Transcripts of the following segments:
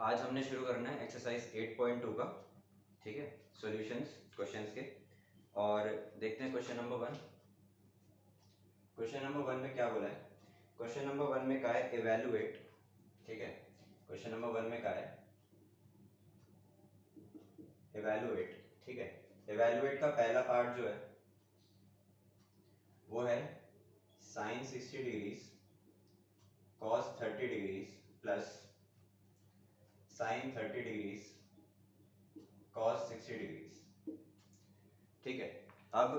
आज हमने शुरू करना है एक्सरसाइज 8.2 का, ठीक है, सॉल्यूशंस क्वेश्चंस के। और देखते हैं क्वेश्चन नंबर 1। क्वेश्चन नंबर 1 में क्या बोला है? क्वेश्चन नंबर 1 में क्या है? इवैल्यूएट, ठीक है। क्वेश्चन नंबर 1 में क्या है? इवैल्यूएट, ठीक है। इवैल्यूएट का पहला पार्ट जो है वो है sine 60 degrees cos 30 degrees plus sine 30 degrees cos 60 degrees, ठीक है। अब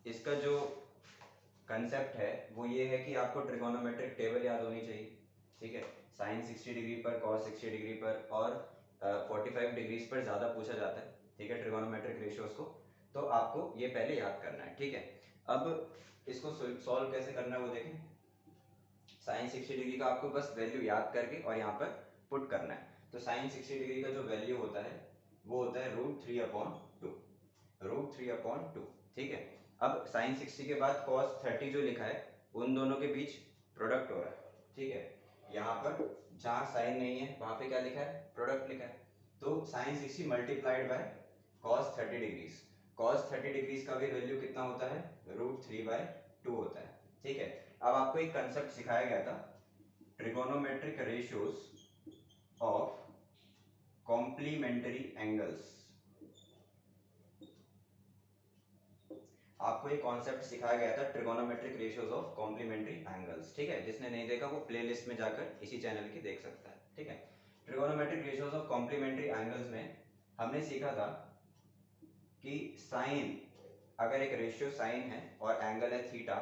इसका जो कंसेप्ट है वो ये है कि आपको ट्रिगोनोमेट्रिक टेबल याद होनी चाहिए, ठीक है। साइन 60 डिग्री पर, कॉस 60 डिग्री पर और 45 डिग्रीज पर ज़्यादा पूछा जाता है, ठीक है, ट्रिगोनोमेट्रिक रेशियोज को। तो आपको ये पहले याद करना है, ठीक है। अब इसको सॉल्व कैसे करना है वो देखें। साइन 60 डिग्री का आपको बस वैल्यू याद करके और यहाँ पर पुट करना है। तो साइन 60 डिग्री का जो वैल्यू होता है वो होता है √3/2, √3/2, ठीक है। अब साइन 60 के बाद cos 30 जो लिखा है उन दोनों के बीच प्रोडक्ट हो रहा है, ठीक है। यहाँ पर जहाँ साइन नहीं है वहां पे क्या लिखा है? प्रोडक्ट लिखा है। तो sine 60 multiplied by cos 30 degrees, cos 30 degrees का भी वैल्यू कितना होता है? √3/2 होता है, ठीक है। अब आपको एक कंसेप्ट सिखाया गया था, trigonometric ratios of complementary angles. आपको एक कॉन्सेप्ट सिखाया गया था, trigonometric ratios of complementary angles, ठीक है। जिसने नहीं देखा वो प्लेलिस्ट में जाकर इसी चैनल की देख सकता है, ठीक है। Trigonometric ratios of complementary angles में हमने सीखा था कि साइन, अगर एक रेशियो साइन है और एंगल है थीटा,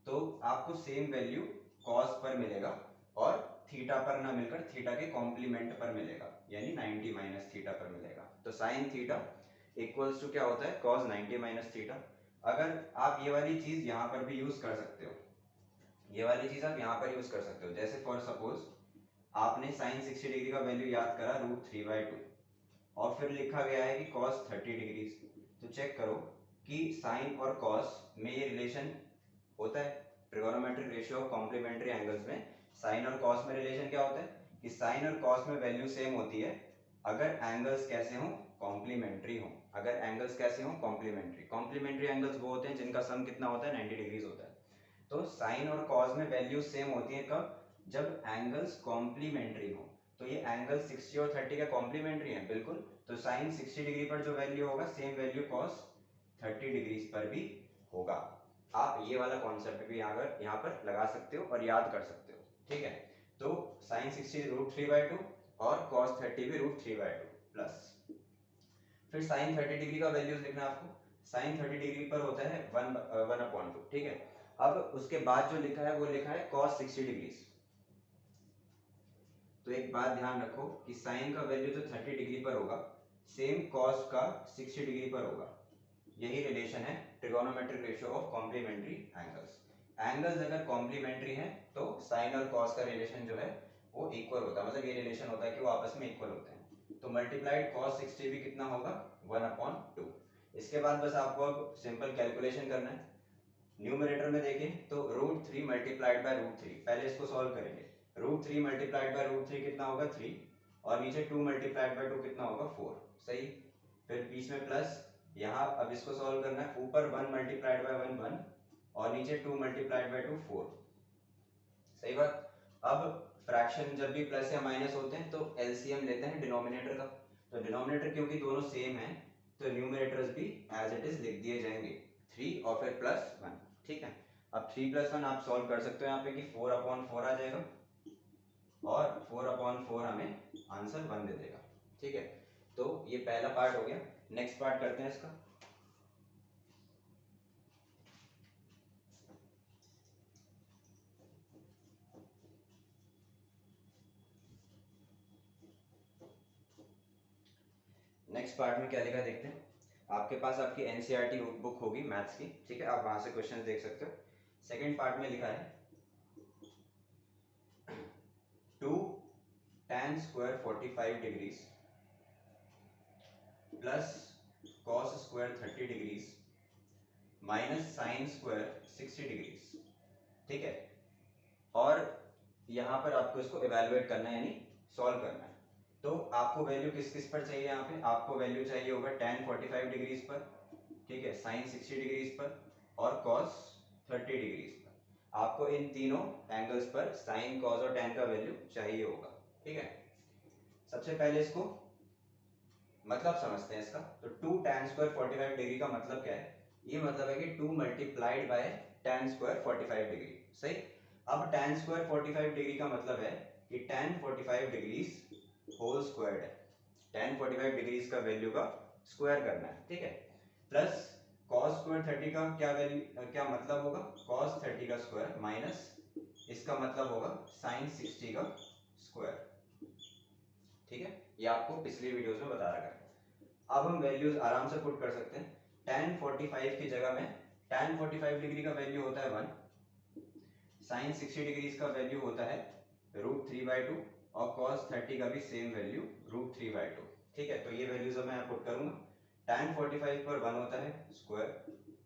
तो आपको सेम वैल्यू कॉस पर मिलेगा और थीटा पर ना मिलकर थीटा के कॉम्प्लीमेंट पर मिलेगा, यानी 90 माइनस थीटा पर मिलेगा। तो साइन थीटा इक्वल्स टू क्या होता है? Cos 90 minus theta. अगर आप ये वाली चीज यहाँ पर भी यूज कर सकते हो, ये वाली चीज आप यहाँ पर यूज कर सकते हो। जैसे फॉर सपोज आपने साइन 60 डिग्री का वैल्यू याद करा √3/2 और फिर लिखा गया है कि cos 30 डिग्रीज। तो चेक करो कि साइन और cos में ये रिलेशन होता है। Trigonometric ratio of complementary angles में साइन और cos में रिलेशन क्या होता है कि साइन और cos में वैल्यू सेम होती है अगर एंगल्स कैसे हों? कॉम्प्लीमेंट्री हों। अगर एंगल्स कैसे हों? कॉम्प्लीमेंट्री। कॉम्प्लीमेंट्री एंगल्स वो होते हैं जिनका सम कितना होता है? 90 डिग्रीज होता है। तो साइन और cos में वैल्यू सेम होती है कब? जब एंगल्स कॉम्प्लीमेंट्री हो। तो ये एंगल 60 और 30 का कॉम्प्लीमेंट्री है, बिल्कुल। तो साइन 60 डिग्री पर जो वैल्यू होगा सेम वैल्यू cos 30 डिग्रीज पर भी होगा। आप ये वाला कॉन्सेप्ट भी यहाँ पर लगा सकते हो और याद कर सकते हो, ठीक है। तो साइन 60 √3/2 और cos 30 भी √3/2 प्लस, फिर साइन 30 डिग्री का वैल्यूज लिखना है आपको। साइन 30 डिग्री पर होता है 1/2, ठीक है। अब उसके बाद जो लिखा है वो लिखा है cos 60 डिग्रीज। तो एक बात ध्यान रखो कि साइन का वैल्यू जो 30 डिग्री पर होगा सेम cos का 60 डिग्री पर होगा। यही रिलेशन है trigonometric ratio of complementary angles. Angles अगर कॉम्प्लीमेंट्री हैं तो साइन और cos का रिलेशन जो है वो इक्वल होता है, मतलब ये रिलेशन होता है कि वो आपस में इक्वल होते हैं। तो मल्टीप्लाइड cos 60 भी कितना होगा? 1/2। इसके बाद बस आपको अब सिंपल कैलकुलेशन करना है। न्यूमरेटर में देखें तो √3 मल्टीप्लाइड बाय √3, पहले इसको सॉल्व करेंगे। √3 मल्टीप्लाइड बाय √3 कितना होगा? 3, और नीचे 2 मल्टीप्लाइड बाय 2 कितना होगा? 4, सही। फिर बीच में प्लस, यहाँ अब इसको सॉल्व करना है। ऊपर 1 मल्टीप्लाइड बाय 1 1 और नीचे 2 मल्टीप्लाइड बाय 2 4, सही बात। अब फ्रैक्शन जब भी प्लस या माइनस होते हैं तो एलसीएम लेते हैं डिनोमिनेटर का। तो डिनोमिनेटर क्योंकि दोनों सेम है तो न्यूमरेटर्स भी एज इट इज लिख दिए जाएंगे, 3 और फिर +1, ठीक है। अब 3 + 1 आप सॉल्व कर सकते हो यहाँ पे कि 4/4 आ जाएगा और 4/4 हमें आंसर 1 दे देगा, ठीक है। तो ये पहला पार्ट हो गया। नेक्स्ट पार्ट करते हैं इसका। नेक्स्ट पार्ट में क्या लिखा देखते हैं। आपके पास आपकी एनसीईआरटी बुक होगी मैथ्स की, ठीक है, आप वहां से क्वेश्चन देख सकते हो। सेकंड पार्ट में लिखा है 2 tan square 45 degrees plus cos square 30 degrees minus sine square 60 degrees, ठीक है। और यहाँ पर आपको इसको इवेलुएट करना है, यानी सॉल्व करना है। तो आपको वैल्यू किस किस पर चाहिए, यहाँ पे आपको वैल्यू चाहिए होगा tan 45 डिग्रीज पर, ठीक है, sin 60 डिग्रीज पर और cos 30 डिग्रीज पर। आपको इन तीनों एंगल्स पर sin, cos और tan का वैल्यू चाहिए होगा, ठीक है। सबसे पहले इसको मतलब समझते हैं इसका। तो 2 tan स्क्वायर 45 डिग्री का मतलब क्या है, ये मतलब है कि 2 multiplied by tan square 45 degree, सही। अब tan स्क्वायर 45 डिग्री का मतलब है कि tan 45 डिग्रीज होल स्क्वायर्ड है, tan 45 डिग्रीज का वैल्यू का स्क्वायर करना है, ठीक है। प्लस cos स्क्वायर 30 का क्या वैल्यू, क्या मतलब होगा, cos 30 का स्क्वायर माइनस इसका मतलब होगा sin 60 का स्क्वायर, ठीक है। ये आपको पिछली वीडियोस में बता रखा है। अब हम वैल्यूज आराम से पुट कर सकते हैं। tan 45 की जगह में tan 45 डिग्री का वैल्यू होता है 1, sin 60 डिग्री का वैल्यू होता है √3/2 और cos 30 का भी सेम वैल्यू √3/2, ठीक है। तो ये वैल्यूज मैं पुट करूंगा। tan 45 पर 1 होता है स्क्वायर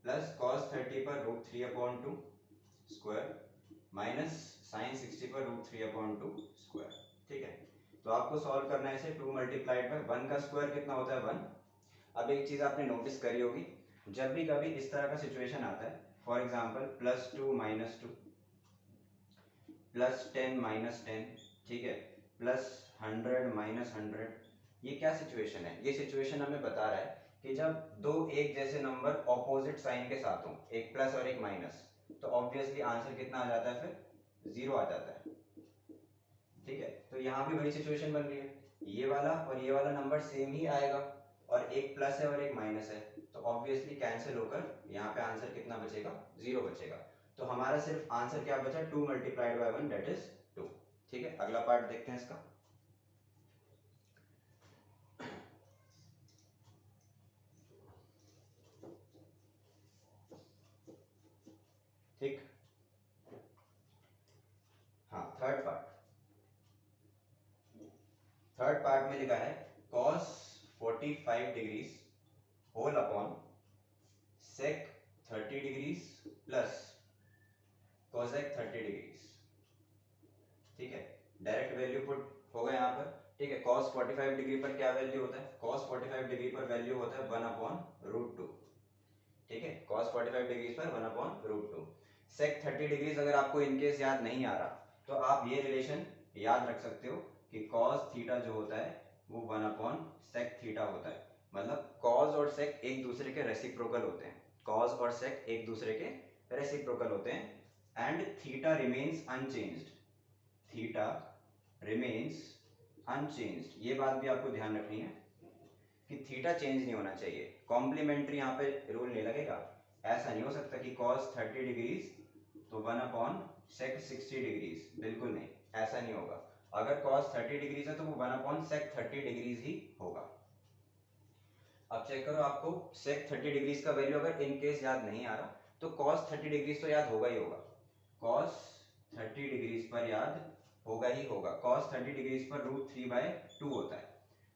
प्लस cos 30 पर √3/2 स्क्वायर माइनस sin 60 पर √3/2 स्क्वायर, ठीक है। तो आपको सॉल्व करना है इसे। 2 मल्टीप्लाइड बाय 1 का स्क्वायर कितना होता है 1। अब एक चीज आपने नोटिस करी होगी, जब भी कभी इस तरह का सिचुएशन आता है, फॉर एग्जांपल +2 -2 +10 -10, ठीक है, +100 -100, ये क्या सिचुएशन है, ये सिचुएशन हमें बता रहा है कि जब दो एक जैसे नंबर ऑपोजिट साइन के साथ हों, एक प्लस और एक माइनस, तो ऑब्वियसली आंसर कितना आ जाता है, फिर 0 आ जाता है, ठीक है। तो यहाँ भी वही सिचुएशन बन रही है, ये वाला और ये वाला नंबर सेम ही आएगा और एक प्लस है और एक माइनस है, तो ऑब्वियसली कैंसिल होकर यहाँ पे आंसर कितना बचेगा, 0 बचेगा। तो हमारा सिर्फ आंसर क्या बचा, 2 मल्टीप्लाइड बाय 1 दैट इज 2, ठीक है। अगला पार्ट देखते हैं इसका। ठीक, हाँ, थर्ड पार्ट में लिखा है cos 45 degrees whole upon sec 30 degrees plus cosec 30 degrees, ठीक है। डायरेक्ट वैल्यू पुट होगा यहाँ पर, ठीक है। cos 45 डिग्री पर क्या वैल्यू होता है, cos 45 डिग्री पर वैल्यू होता है 1/√2, ठीक है। cos 45 डिग्री पर 1/√2। sec 30 डिग्रीज अगर आपको इनकेस याद नहीं आ रहा, तो आप ये रिलेशन याद रख सकते हो कि cos थीटा जो होता है वो 1/sec थीटा होता है। मतलब cos और sec एक दूसरे के रेसिप्रोकल होते हैं, cos और sec एक दूसरे के रेसिप्रोकल होते हैं। And theta remains unchanged, theta remains unchanged, ये बात भी आपको ध्यान रखनी है कि थीटा चेंज नहीं होना चाहिए। कॉम्प्लीमेंट्री यहाँ पे रूल नहीं लगेगा, ऐसा नहीं हो सकता कि cos 30 डिग्रीज तो 1/sec 60 डिग्रीज, बिल्कुल नहीं, ऐसा नहीं होगा। अगर cos 30 डिग्रीज है तो वो 1/sec 30 डिग्रीज ही होगा। अब चेक करो, आपको sec 30 डिग्रीज का वैल्यू अगर इन केस याद नहीं आ रहा, तो cos 30 डिग्रीज तो याद होगा ही होगा, cos 30 डिग्रीज पर याद होगा ही होगा। cos 30 डिग्रीज पर √3/2 होता है।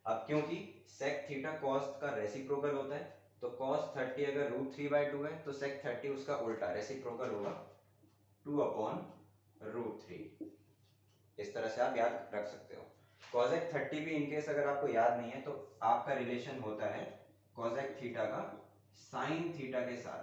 अब क्योंकि sec थीटा cos का रेसिप्रोकल होता है, तो cos 30 अगर √3/2 है तो sec 30 उसका उल्टा रेसिप्रोकल होगा 2/√3। इस तरह से आप याद रख सकते हो। cosec 30 भी इनकेस अगर आपको याद नहीं है, तो आपका रिलेशन होता है cosec थीटा का sin थीटा के साथ।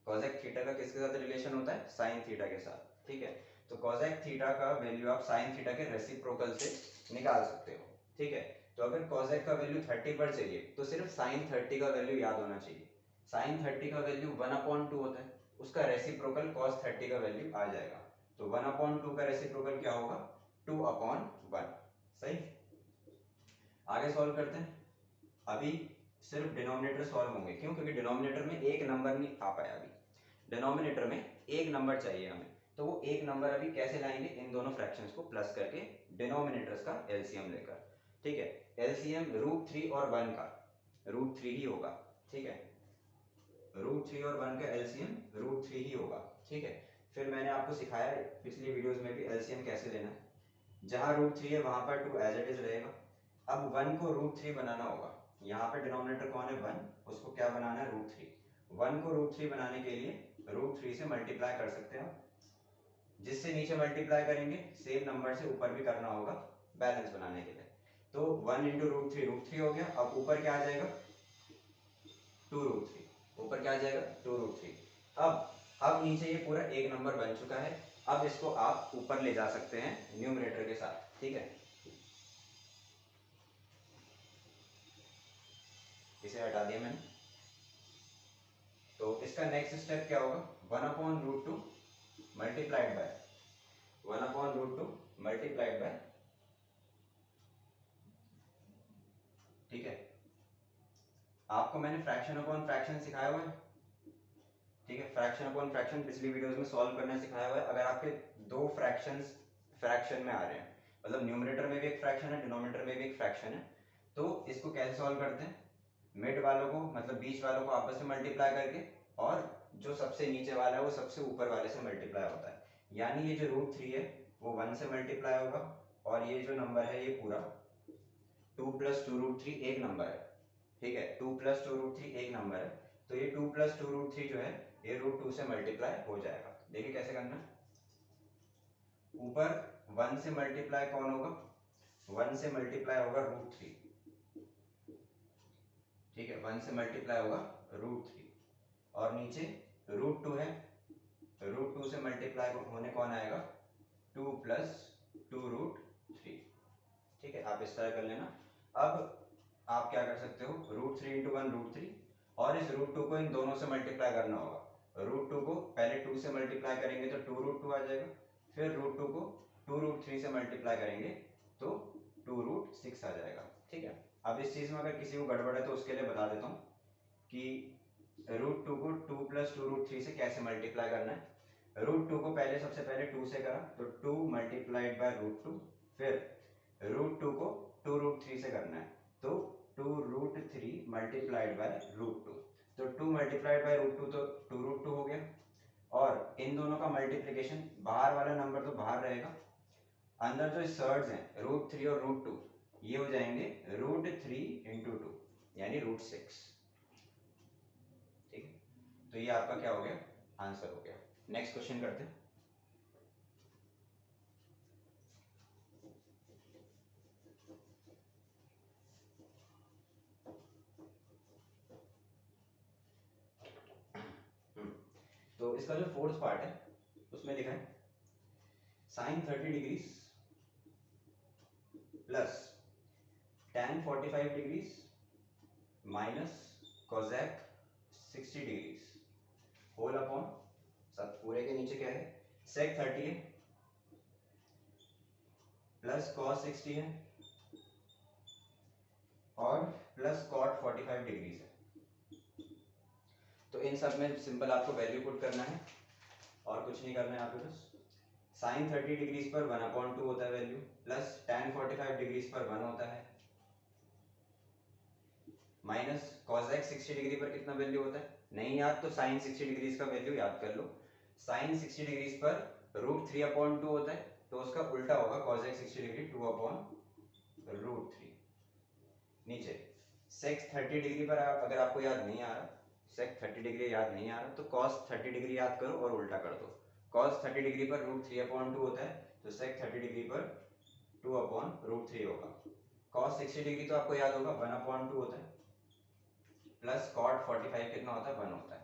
cosec थीटा का किसके साथ रिलेशन होता है, sin थीटा के साथ, ठीक है। तो cosec थीटा का वैल्यू आप sin थीटा के रेसिप्रोकल से निकाल सकते हो, ठीक है। तो अगर cosec का वैल्यू 30 पर चाहिए तो सिर्फ sin 30 का वैल्यू याद होना चाहिए। sin 30 का वैल्यू 1/2 होता है, उसका रेसिप्रोकल cos 30 का वैल्यू आ जाएगा। तो 1/2 का रेसिप्रोकल क्या होगा, 2/1, सही। आगे सॉल्व करते हैं। अभी सिर्फ डिनोमिनेटर सॉल्व होंगे, क्यों, क्योंकि डिनोमिनेटर में एक नंबर नहीं आ पाया अभी, डिनोमिनेटर में एक नंबर चाहिए हमें। तो वो एक नंबर अभी कैसे लाएंगे, इन दोनों फ्रैक्शंस को प्लस करके डिनोमिनेटर्स का एलसीएम लेकर, ठीक है। एलसीएम √3 और 1 का √3 ही होगा, ठीक है। √3 और 1 का एलसीएम √3 ही होगा, ठीक है। फिर मैंने आपको सिखाया पिछली वीडियोस में भी एलसीएम कैसे लेना है। जहां √3 है वहां पर 2 एज इट इज रहेगा। अब 1 को √3 बनाना होगा, यहाँ पे डिनोमिनेटर कौन है 1, उसको क्या बनाना है √3। 1 को √3 बनाने के लिए √3 से मल्टीप्लाई कर सकते हैं, जिससे नीचे मल्टीप्लाई करेंगे सेम नंबर से ऊपर भी करना होगा बैलेंस बनाने के लिए। तो 1 इंटू रूट थ्री हो गया। अब ऊपर क्या आ जाएगा, 2√3, ऊपर क्या आ जाएगा 2√3। अब नीचे ये पूरा एक नंबर बन चुका है। अब इसको आप ऊपर ले जा सकते हैं न्यूमरेटर के साथ, ठीक है। इसे हटा दिया मैंने। तो इसका नेक्स्ट स्टेप क्या होगा, 1/√2 मल्टीप्लाइड बाय 1/√2 मल्टीप्लाइड बाय, ठीक है। आपको मैंने फ्रैक्शन अपॉन फ्रैक्शन सिखाया हुआ है, ठीक है। फ्रैक्शन अपॉन फ्रैक्शन पिछली वीडियोस में सॉल्व करना सिखाया हुआ है। अगर आपके दो फ्रैक्शंस फ्रैक्शन में आ रहे हैं, मतलब न्यूमरेटर में भी एक फ्रैक्शन है, डिनोमिनेटर में भी एक फ्रैक्शन है, तो इसको कैसे सॉल्व करते हैं, मिड वालों को मतलब बीच वालों को आपस में मल्टीप्लाई करके, और जो सबसे नीचे वाला है वो सबसे ऊपर वाले से मल्टीप्लाई होता है। यानी ये जो √3 है वो 1 से मल्टीप्लाई होगा, और ये जो नंबर है ये पूरा 2 + 2√3 एक नंबर है, ठीक है। 2 + 2√3 एक नंबर है, तो ये 2 + 2√3 जो है ये √2 से मल्टीप्लाई हो जाएगा। देखिए कैसे करना है, ऊपर 1 से मल्टीप्लाई कौन होगा, 1 से मल्टीप्लाई होगा √3, ठीक है। 1 से मल्टीप्लाई होगा √3, और नीचे √2 है, √2 से मल्टीप्लाई होने कौन आएगा, 2 + 2√3, ठीक है। आप इस तरह कर लेना। अब आप क्या कर सकते हो, √3 × 1 √3, और इस √2 को इन दोनों से मल्टीप्लाई करना होगा। √2 को पहले 2 से मल्टीप्लाई करेंगे तो 2√2 आ जाएगा, फिर √2 को 2√3 से मल्टीप्लाई करेंगे तो 2√6 आ जाएगा, ठीक है। अब इस चीज़ में अगर किसी को गड़बड़ है तो उसके लिए बता देता हूँ कि √2 को 2 + 2√3 से कैसे मल्टीप्लाई करना है। √2 को पहले सबसे पहले 2 से करा तो 2 × √2, फिर √2 को 2√3 से करना है तो 2√3 मल्टीप्लाइड बाय √2, तो 2 मल्टीप्लाइड बाय √2 तो 2√2 हो गया, और इन दोनों का मल्टीप्लिकेशन, बाहर वाला नंबर तो बाहर रहेगा, अंदर जो सर्ड्स हैं √3 और √2 ये हो जाएंगे √3 × 2 यानी √6, ठीक है। तो ये आपका क्या हो गया, आंसर हो गया। नेक्स्ट क्वेश्चन करते हैं। तो इसका जो फोर्थ पार्ट है उसमें लिखा है sin 30 degrees plus tan 45 degrees minus cosec 60 degrees whole upon, सब पूरे के नीचे क्या है, sec 30 है प्लस cos 60 है और प्लस cot 45 डिग्रीज है। तो इन सब में सिंपल आपको वैल्यू पुट करना है और कुछ नहीं करना है आपको, बस sin 30 डिग्रीज पर 1/2 होता है वैल्यू, प्लस tan 45 डिग्रीज पर 1 होता है, माइनस cosec 60 डिग्री पर कितना वैल्यू होता है, नहीं याद तो sin 60 डिग्रीज का वैल्यू याद कर लो। sin 60 डिग्रीज पर √3/2 होता है, तो उसका उल्टा होगा cosec 60 डिग्री 2/√3। नीचे sec 30 डिग्री पर अगर आपको याद नहीं आ रहा, sec 30 डिग्री याद नहीं आ रहा तो cos 30 डिग्री याद करो और उल्टा कर दो। cos 30 डिग्री पर √3/2 होता है, तो sec 30 डिग्री पर 2/√3 होगा। cos 60 डिग्री तो आपको याद होगा 1/2 होता है, प्लस cot 45 कितना होता है, 1 होता है।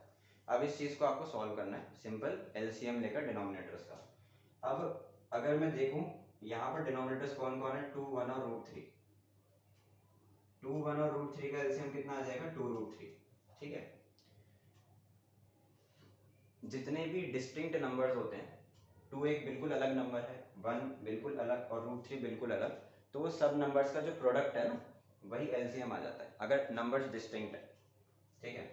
अब इस चीज को आपको सॉल्व करना है, सिंपल एलसीएम लेकर डिनोमिनेटर्स का। अब अगर मैं देखूं यहाँ पर डिनोमिनेटर्स कौन कौन है, 2, 1 और √3, 2, 1 और √3 का एलसीएम कितना आ जाएगा, 2√3, ठीक है। जितने भी डिस्टिंक्ट नंबर्स होते हैं, 2 एक बिल्कुल अलग नंबर है, 1 बिल्कुल अलग और √3 बिल्कुल अलग, तो वो सब नंबर्स का जो प्रोडक्ट है ना वही एलसीएम आ जाता है अगर नंबर्स डिस्टिंक्ट है, ठीक है।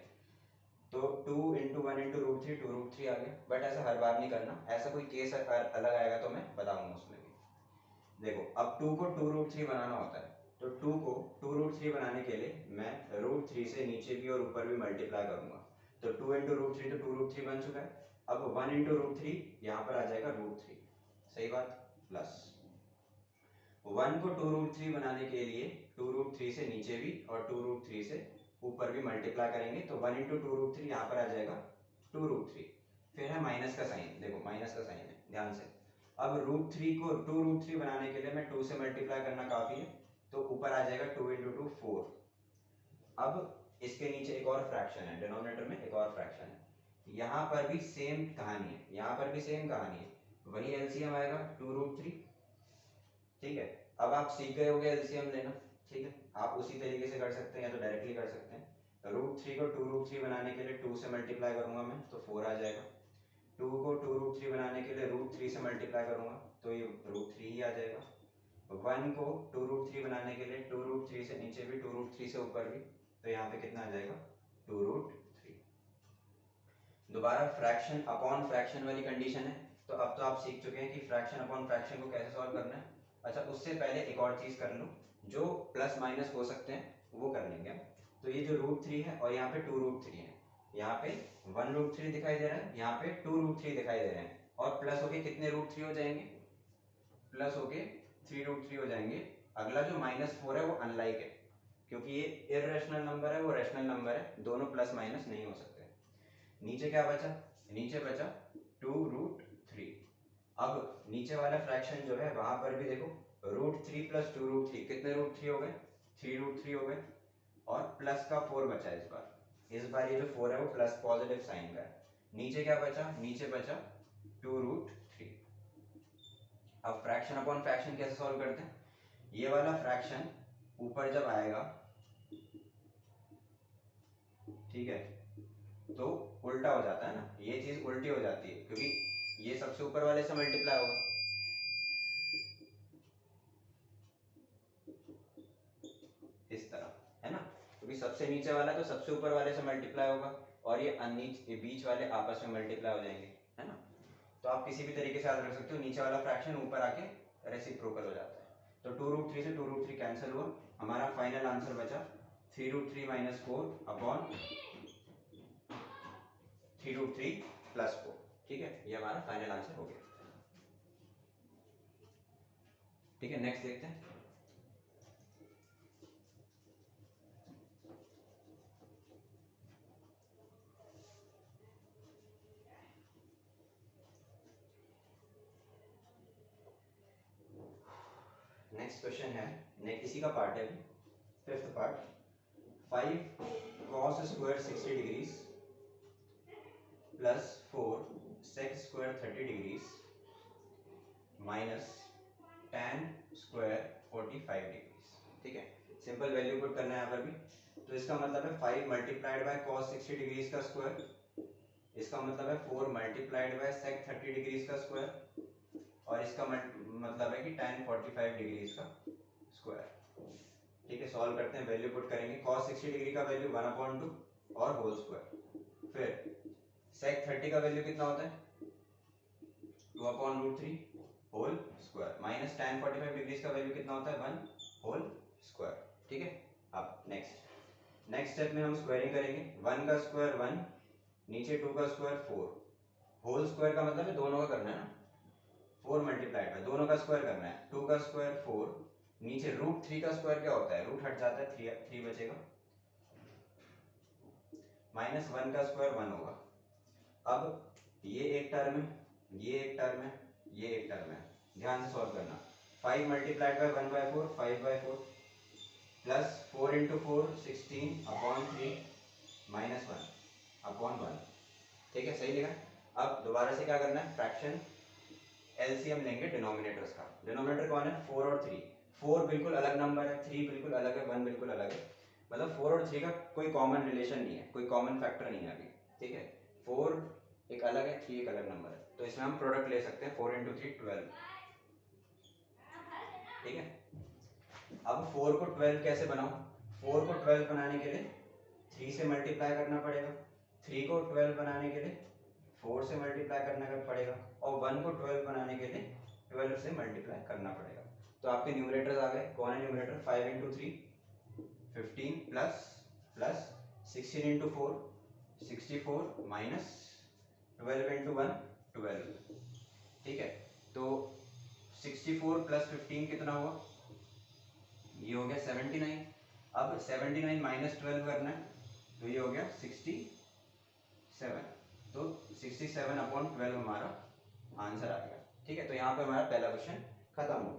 तो 2 × 1 × √3 2√3 आ गया, बट ऐसा हर बार नहीं करना, ऐसा कोई केस अलग आएगा तो मैं बताऊंगा उसमें भी। देखो अब 2 को 2√3 बनाना होता है, तो 2 को 2√3 बनाने के लिए मैं √3 से नीचे भी और ऊपर भी मल्टीप्लाई करूंगा, तो 2 × √3 तो 2√3 बन चुका है। अब 1 × √3 यहाँ पर आ जाएगा √3, सही बात, प्लस 1 को 2√3 बनाने के लिए 2√3 से नीचे भी और 2√3 से ऊपर भी मल्टीप्लाई करेंगे, तो 1 × 2√3 यहाँ पर आ जाएगा 2√3, फिर है माइनस का साइन, देखो माइनस का साइन है ध्यान से। अब √3 को 2√3 बनाने के लिए मैं 2 से मल्टीप्लाई करना काफी है, तो ऊपर आ जाएगा 2 इंटू 2 4। अब इसके नीचे एक और फ्रैक्शन है, डिनोमिनेटर में एक और फ्रैक्शन है, यहाँ पर भी सेम कहानी है, यहाँ पर भी सेम कहानी है, वही एलसीएम आएगा 2√3। ठीक है, अब आप सीख गए होगे एलसीएम लेना। ठीक है, आप उसी तरीके से कर सकते हैं या तो डायरेक्टली कर सकते हैं। √3 को 2√3 बनाने के लिए 2 से मल्टीप्लाई करूंगा मैं तो 4 आ जाएगा। 2 को 2√3 बनाने के लिए √3 से मल्टीप्लाई करूंगा तो ये √3 ही आ जाएगा। 1 को 2√3 बनाने के लिए 2√3 से नीचे भी 2√3 से ऊपर भी, तो यहाँ पे कितना आ जाएगा 2√3। दोबारा फ्रैक्शन अपॉन फ्रैक्शन वाली कंडीशन है, तो अब तो आप सीख चुके हैं कि फ्रैक्शन अपॉन फ्रैक्शन को कैसे सॉल्व करना है। अच्छा, उससे पहले एक और चीज कर लो, जो प्लस माइनस हो सकते हैं वो कर लेंगे। तो ये जो √3 है और यहाँ पे 2√3 है, यहाँ पे 1√3 दिखाई दे रहा है, यहाँ पे 2√3 दिखाई दे रहे हैं, और प्लस होके कितने √3 हो जाएंगे, प्लस होके 3√3 हो जाएंगे। अगला जो -4 है वो अनलाइक है, क्योंकि ये इररेशनल नंबर है, वो रैशनल नंबर है, दोनों प्लस माइनस नहीं हो सकते। नीचे क्या बचा, नीचे बचा 2√3। अब नीचे वाला फ्रैक्शन जो है वहां पर भी देखो, √3 प्लस 2√3 कितने √3 हो गए, 3√3 हो गए, और प्लस का 4 बचा इस बार। इस बार ये जो 4 है वो प्लस पॉजिटिव साइन का है। नीचे क्या बचा, नीचे बचा 2√3। अब फ्रैक्शन अपॉन फ्रैक्शन कैसे सॉल्व करते हैं, ये वाला फ्रैक्शन ऊपर जब आएगा, ठीक है, तो उल्टा हो जाता है ना, ये चीज उल्टी हो जाती है, क्योंकि ये सबसे ऊपर वाले से मल्टीप्लाई होगा, इस तरह है ना, क्योंकि सबसे नीचे वाला तो सबसे ऊपर वाले से मल्टीप्लाई होगा, और ये बीच वाले आपस में मल्टीप्लाई हो जाएंगे, है ना। तो आप किसी भी तरीके से याद रख सकते हो, नीचे वाला फ्रैक्शन ऊपर आके रेसिप्रोकल हो जाता है। तो 2√3 से 2√3 कैंसिल हुआ, हमारा फाइनल आंसर बचा 3√3 - 4 अपॉन 3√3 + 4। ठीक है, ये हमारा फाइनल आंसर हो गया। ठीक है, नेक्स्ट देखते हैं। नेक्स्ट क्वेश्चन है, इसी का पार्ट है, fifth part. 5 cos square 60 degrees plus 4 sec square 30 degrees minus tan square 45 degrees. ठीक है, सिंपल वैल्यू पुट करना है यहाँ पर भी। तो इसका मतलब है 5 मल्टीप्लाइड बाय cos 60 डिग्रीज का स्क्वायर, इसका मतलब है 4 मल्टीप्लाइड बाय sec 30 डिग्रीज का स्क्वायर, और इसका मतलब है कि tan 45 डिग्रीज का स्क्वायर। ठीक है, सॉल्व करते हैं, वैल्यू पुट करेंगे। cos 60 डिग्री का वैल्यू 1/2 और होल स्क्वायर, फिर sec 30 का वैल्यू कितना होता है 2/√3 whole square, minus tan 45 degrees का वैल्यू कितना होता है 1 होल स्क्वायर। ठीक है, अब नेक्स्ट स्टेप में हम स्क्वायरिंग करेंगे। 1 का स्क्वायर 1, नीचे 2 का स्क्वायर 4, होल स्क्वायर का मतलब है दोनों का करना है ना, 4 मल्टीप्लाइड बाय दोनों का स्क्वायर करना है, 2 का स्क्वायर 4, नीचे √3 का स्क्वायर क्या होता है, रूट हट जाता है, 3 बचेगा, माइनस 1 का स्क्वायर 1 होगा। अब ये एक टर्म है, ये एक टर्म है, ये एक टर्म है, ध्यान से सॉल्व करना। 5 multiplied by 1/4 5/4 plus 4 into 4 16/3 minus 1/1। ठीक है, सही लिखा। अब दोबारा से क्या करना है, फ्रैक्शन एलसीएम लेंगे डिनोमिनेटर्स का। डिनोमिनेटर कौन है, 4 और 3। 4 बिल्कुल अलग नंबर है, 3 बिल्कुल अलग है, 1 बिल्कुल अलग है, मतलब 4 और 3 का कोई कॉमन रिलेशन नहीं है, कोई कॉमन फैक्टर नहीं है अभी। ठीक है, 4 एक अलग है, 3 एक अलग नंबर है, तो इसमें हम प्रोडक्ट ले सकते हैं, 4 इंटू 3 12। ठीक है, अब 4 को 12 कैसे बनाऊं, 4 को 12 बनाने के लिए 3 से मल्टीप्लाई करना पड़ेगा, 3 को 12 बनाने के लिए 4 से मल्टीप्लाई करना पड़ेगा, और 1 को 12 बनाने के लिए 12 से मल्टीप्लाई करना पड़ेगा। तो आपके न्यूमरेटर्स आ गए, कौन है numerator, 5 into 3 15 plus 16 into 4 64 minus 12 into 1 12। ठीक है, तो 64 प्लस 15 कितना हुआ, ये हो गया 79। अब 79 माइनस 12 करना है, तो ये हो गया 67। तो 67/12 हमारा आंसर आ गया। ठीक है, तो यहाँ पे हमारा पहला क्वेश्चन खत्म हो गया।